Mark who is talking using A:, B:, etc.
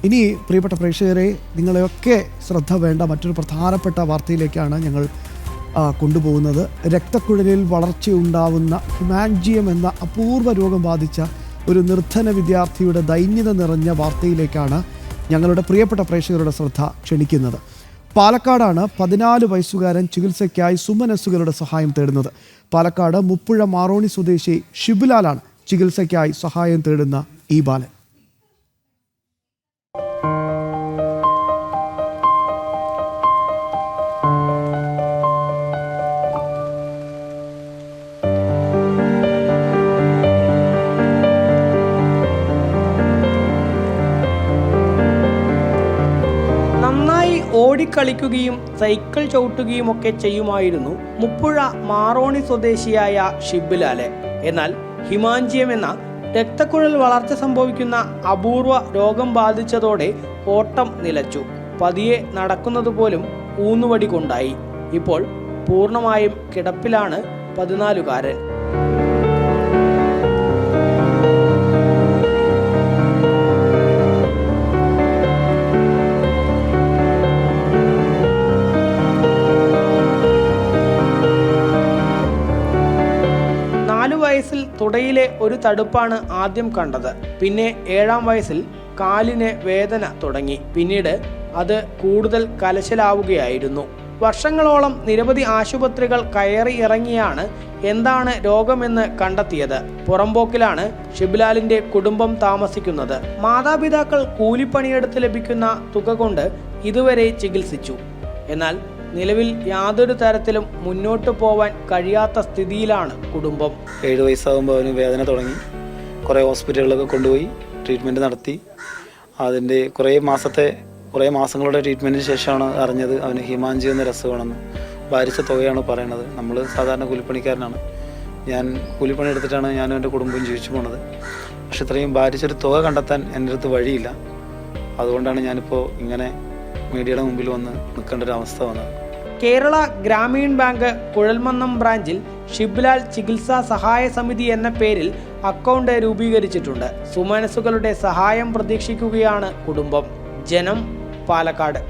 A: ഇനി പ്രിയപ്പെട്ട പ്രേക്ഷകരെ, നിങ്ങളെയൊക്കെ ശ്രദ്ധ വേണ്ട മറ്റൊരു പ്രധാനപ്പെട്ട വാർത്തയിലേക്കാണ് ഞങ്ങൾ കൊണ്ടുപോകുന്നത്. രക്തക്കുഴലിൽ വളർച്ചയുണ്ടാവുന്ന ഹിമാൻജിയം എന്ന അപൂർവ രോഗം ബാധിച്ച ഒരു നിർധന വിദ്യാർത്ഥിയുടെ ദൈന്യത നിറഞ്ഞ വാർത്തയിലേക്കാണ് ഞങ്ങളുടെ പ്രിയപ്പെട്ട പ്രേക്ഷകരുടെ ശ്രദ്ധ ക്ഷണിക്കുന്നത്. പാലക്കാടാണ് 14 വയസ്സുകാരൻ ചികിത്സയ്ക്കായി സുമനസ്സുകളുടെ സഹായം തേടുന്നത്. പാലക്കാട് മുപ്പുഴ മാറോണി സ്വദേശി ഷിബുലാലാണ് ചികിത്സയ്ക്കായി സഹായം തേടുന്ന ഈ ബാലൻ.
B: നന്നായി ഓടിക്കളിക്കുകയും സൈക്കിൾ ചവിട്ടുകയും ഒക്കെ ചെയ്യുമായിരുന്നു മുപ്പുഴ മാറോണി സ്വദേശിയായ ഷിബുലാല്. എന്നാൽ ഹിമാൻജിയം എന്ന രക്തക്കുഴൽ വളർച്ച സംഭവിക്കുന്ന അപൂർവ രോഗം ബാധിച്ചതോടെ ഓട്ടം നിലച്ചു. പതിയെ നടക്കുന്നത് പോലും ഊന്നുവടി കൊണ്ടായി. ഇപ്പോൾ പൂർണ്ണമായും കിടപ്പിലാണ് 14കാരൻ. വയസ്സിൽ തുടയിലെ ഒരു തടുപ്പാണ് ആദ്യം കണ്ടത്. പിന്നെ 7ാം വയസ്സിൽ കാലിന് വേദന തുടങ്ങി. പിന്നീട് അത് കൂടുതൽ കലശലാവുകയായിരുന്നു. വർഷങ്ങളോളം നിരവധി ആശുപത്രികൾ കയറി ഇറങ്ങിയാണ് എന്താണ് രോഗമെന്ന് കണ്ടെത്തിയത്. പുറമ്പോക്കിലാണ് ഷിബുലാലിന്റെ കുടുംബം താമസിക്കുന്നത്. മാതാപിതാക്കൾ കൂലിപ്പണിയെടുത്ത് ലഭിക്കുന്ന തുക കൊണ്ട് ഇതുവരെ ചികിത്സിച്ചു. എന്നാൽ നിലവിൽ യാതൊരു തരത്തിലും മുന്നോട്ട് പോവാൻ കഴിയാത്ത സ്ഥിതിയിലാണ് കുടുംബം.
C: 7 വയസ്സാകുമ്പോൾ അവന് വേദന തുടങ്ങി. കുറേ ഹോസ്പിറ്റലുകളൊക്കെ കൊണ്ടുപോയി ട്രീറ്റ്മെൻറ്റ് നടത്തി. അതിൻ്റെ കുറേ മാസങ്ങളുടെ ട്രീറ്റ്മെൻറ്റിന് ശേഷമാണ് അറിഞ്ഞത് അവന് ഹിമാൻജി എന്ന അസുഖമാണെന്ന്. ഭാരിച്ച തുകയാണ് പറയണത്. നമ്മൾ സാധാരണ കൂലിപ്പണിക്കാരനാണ്. ഞാൻ കൂലിപ്പണി എടുത്തിട്ടാണ് ഞാനും എൻ്റെ കുടുംബവും ജീവിച്ചു പോണത്. പക്ഷെ ഇത്രയും ഭാരിച്ചൊരു തുക കണ്ടെത്താൻ എൻ്റെ അടുത്ത് വഴിയില്ല. അതുകൊണ്ടാണ് ഞാനിപ്പോൾ ഇങ്ങനെ മീഡിയയുടെ മുമ്പിൽ വന്ന് നിൽക്കേണ്ട ഒരു അവസ്ഥ വന്നത്.
B: കേരള ഗ്രാമീൺ ബാങ്ക് കുഴൽമന്നം ബ്രാഞ്ചിൽ ഷിബുലാൽ ചികിത്സാ സഹായ സമിതി എന്ന പേരിൽ അക്കൗണ്ട് രൂപീകരിച്ചിട്ടുണ്ട്. സുമനസ്സുകളുടെ സഹായം പ്രതീക്ഷിക്കുകയാണ് കുടുംബം. ജനം, പാലക്കാട്.